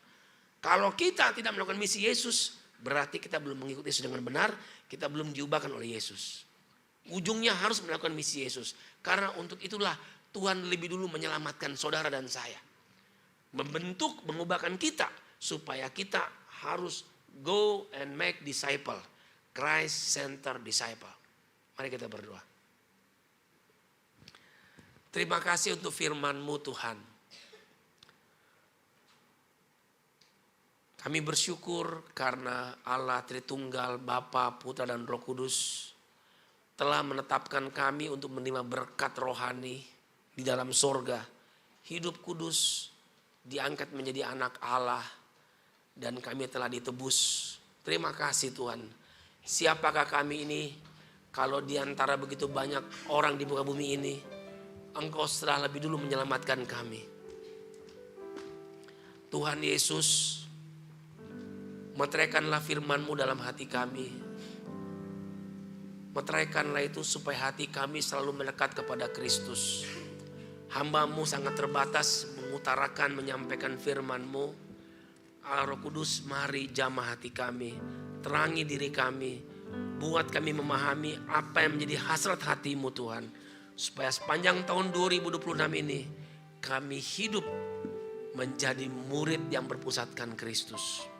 Kalau kita tidak melakukan misi Yesus, berarti kita belum mengikuti Yesus dengan benar, kita belum diubahkan oleh Yesus. Ujungnya harus melakukan misi Yesus. Karena untuk itulah Tuhan lebih dulu menyelamatkan saudara dan saya. Membentuk, mengubahkan kita supaya kita harus go and make disciple. Christ-centered disciple. Mari kita berdoa. Terima kasih untuk firman-Mu Tuhan. Kami bersyukur karena Allah Tritunggal, Bapa, Putra dan Roh Kudus telah menetapkan kami untuk menerima berkat rohani di dalam sorga. Hidup kudus, diangkat menjadi anak Allah, dan kami telah ditebus. Terima kasih Tuhan. Siapakah kami ini kalau di antara begitu banyak orang di muka bumi ini, Engkau telah lebih dulu menyelamatkan kami. Tuhan Yesus, meteraikanlah firman-Mu dalam hati kami. Meteraikanlah itu supaya hati kami selalu melekat kepada Kristus. Hamba-Mu sangat terbatas mengutarakan, menyampaikan firman-Mu. Allah Roh Kudus, mari jamah hati kami. Terangi diri kami. Buat kami memahami apa yang menjadi hasrat hati-Mu Tuhan. Supaya sepanjang tahun 2026 ini kami hidup menjadi murid yang berpusatkan Kristus.